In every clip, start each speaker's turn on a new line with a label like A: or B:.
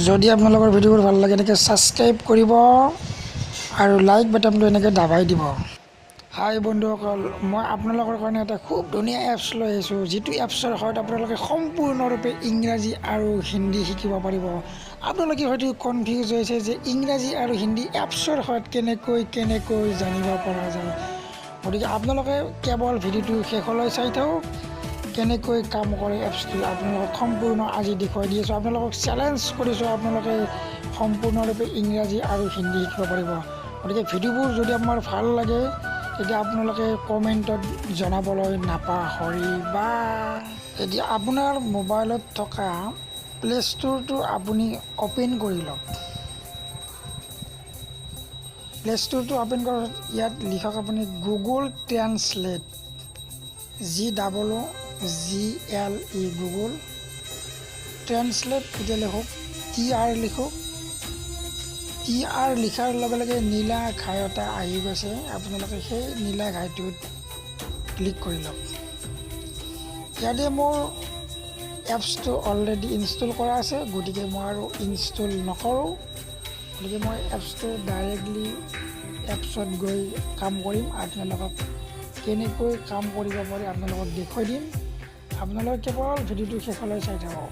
A: যদি আপোনালোকৰ ভিডিঅ'বোৰ ভাল লাগে এনেকৈ ছাবস্ক্ৰাইব কৰিব আৰু লাইক বাটনটো এনেকৈ দাবাই দিব। হাই বন্ধুসকল, মই আপোনালোকৰ কাৰণে এটা খুব ধুনীয়া এপছ লৈ আহিছোঁ, যিটো এপছৰ সহায়ত আপোনালোকে সম্পূৰ্ণৰূপে ইংৰাজী আৰু হিন্দী শিকিব পাৰিব। আপোনালোকে হয়তো কনফিউজ হৈছে যে ইংৰাজী আৰু হিন্দী এপছৰ সহায়ত কেনেকৈ জানিব পৰা যায়। গতিকে আপোনালোকে কেৱল ভিডিঅ'টো শেষলৈ চাই থাকক। কেনেকৈ কাম কৰে এপছটো আপোনালোকক সম্পূৰ্ণ আজি দেখুৱাই দি আছোঁ। আপোনালোকক চেলেঞ্জ কৰিছোঁ, আপোনালোকে সম্পূৰ্ণৰূপে ইংৰাজী আৰু হিন্দী শিকিব পাৰিব। গতিকে ভিডিঅ'বোৰ যদি আপোনাৰ ভাল লাগে তেতিয়া আপোনালোকে কমেণ্টত জনাবলৈ নাপাহৰিবা। এতিয়া আপোনাৰ মোবাইলত থকা প্লে' ষ্ট'ৰটো আপুনি অ'পেন কৰি লওক। প্লে' ষ্ট'ৰটো অ'পেন কৰাৰ পাছত ইয়াত লিখক আপুনি Google translate, GOOGLE Google translate. এতিয়া লিখক TR লিখক। TR লিখাৰ লগে লগে নীলা ঘাই এটা আহি গৈছে, আপোনালোকে সেই নীলা ঘাইটোত ক্লিক কৰি লওক। ইয়াতে মোৰ এপছটো অলৰেডি ইনষ্টল কৰা আছে, গতিকে মই আৰু ইনষ্টল নকৰোঁ। গতিকে মই এপছটো ডাইৰেক্টলি এপছত গৈ কাম কৰিম। আপোনালোকক কেনেকৈ কাম কৰিব পাৰি আপোনালোকক দেখুৱাই দিম। আপোনালোকে কেৱল ভিডিঅ'টো শেষলৈ চাই থাকক,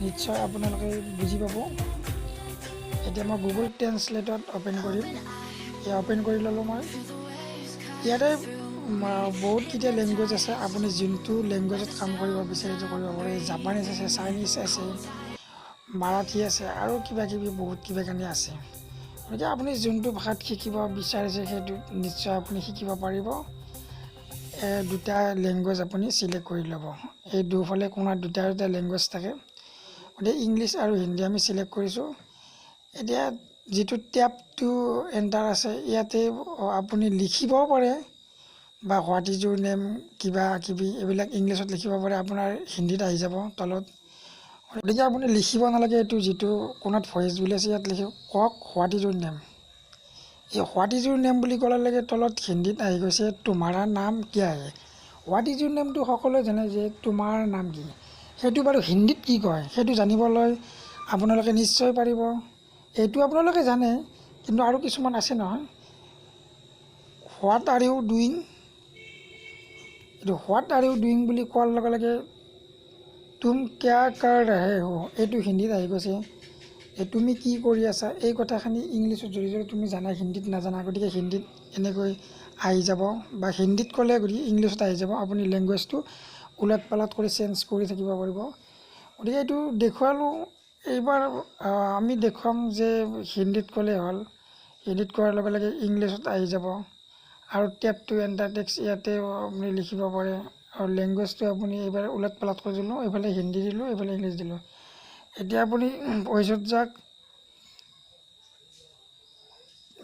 A: নিশ্চয় আপোনালোকে বুজি পাব। এতিয়া মই গুগল ট্ৰেন্সলেটত অ'পেন কৰিম। এয়া অ'পেন কৰি ল'লোঁ মই। ইয়াতে বহুতকেইটা লেংগুৱেজ আছে, আপুনি যোনটো লেংগুৱেজত কাম কৰিব বিচাৰে সেইটো কৰিব পাৰে। জাপানীজ আছে, চাইনিজ আছে, মাৰাঠী আছে আৰু বহুত কিবা কানি আছে। গতিকে আপুনি যোনটো ভাষাত শিকিব বিচাৰিছে সেইটো নিশ্চয় আপুনি শিকিব পাৰিব। দুটা লেংগুৱেজ আপুনি চিলেক্ট কৰি ল'ব। এই দুফালে কোণাত দুটা লেংগুৱেজ থাকে। গতিকে ইংলিছ আৰু হিন্দী আমি চিলেক্ট কৰিছোঁ। এতিয়া যিটো টেপ টু এণ্টাৰ আছে, ইয়াতে আপুনি লিখিবও পাৰে বা হোৱাট ইজ ইউৰ নেম কিবা কিবি এইবিলাক ইংলিছত লিখিব পাৰে, আপোনাৰ হিন্দীত আহি যাব তলত। গতিকে আপুনি লিখিব নালাগে, এইটো যিটো কোণত ভইচ বুলি আছে ইয়াত লিখক, কওক হোৱাট ইজ ইউৰ নেম। এই হোৱাট ইজ ইউৰ নেম বুলি ক'লে লাগে তলত হিন্দীত আহি গৈছে তোমাৰা নাম কিয়া হে। হোৱাট ইজ ইউৰ নেমটো সকলোৱে জানে যে তোমাৰ নাম কি, সেইটো বাৰু হিন্দীত কি কয় সেইটো জানিবলৈ আপোনালোকে নিশ্চয় পাৰিব। এইটো আপোনালোকে জানে, কিন্তু আৰু কিছুমান আছে নহয়। হোৱাট আৰ ইউ ডুইং, এইটো হোৱাট আৰ ইউ ডুইং বুলি কোৱাৰ লগে লগে তুম ক্যা কৰ ৰহে হো, এইটো হিন্দীত আহি গৈছে যে তুমি কি কৰি আছা। এই কথাখিনি ইংলিছত যদি তুমি জানা, হিন্দীত নাজানা, গতিকে হিন্দীত এনেকৈ আহি যাব বা হিন্দীত ক'লে গতিকে ইংলিছত আহি যাব। আপুনি লেংগুৱেজটো ওলট পালট কৰি চেঞ্জ কৰি থাকিব পাৰিব। গতিকে এইটো দেখুৱালোঁ। এইবাৰ আমি দেখুৱাম যে হিন্দীত ক'লে হ'ল, হিন্দীত কোৱাৰ লগে লগে ইংলিছত আহি যাব। আৰু টেপ টু এণ্টাৰ টেক্সট ইয়াতে আপুনি লিখিব পাৰে। আৰু লেংগুৱেজটো আপুনি এইবাৰ ওলট পালট কৰি দিলোঁ, এইফালে হিন্দী দিলোঁ, এইফালে ইংলিছ দিলোঁ। এতিয়া আপুনি ভইচত যাওক,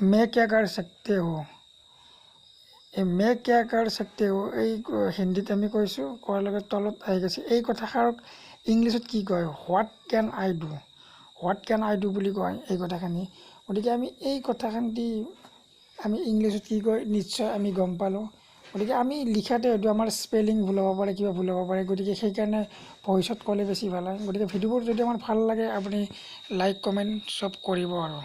A: মে ক্যা কৰ সকতে হো, এই মে ক্যা কৰ সকতে হো এই হিন্দীত আমি কৈছোঁ, কোৱাৰ লগে তলত আহি গৈছে। এই কথাষাৰক ইংলিছত কি কয়, what can I do, what can I do বুলি কয় এই কথাখিনি। গতিকে আমি এই কথাখিনি আমি ইংলিছত কি কয় নিশ্চয় আমি গম পালোঁ। গতিকে আমি লিখাতে হয়তো আমাৰ স্পেলিং ভুল হ'ব পাৰে, কিবা ভুল হ'ব পাৰে, গতিকে সেইকাৰণে ভইচত ক'লে বেছি ভাল হয়। গতিকে ভিডিঅ'বোৰ যদি আমাৰ ভাল লাগে আপুনি লাইক কমেণ্ট চব কৰিব আৰু।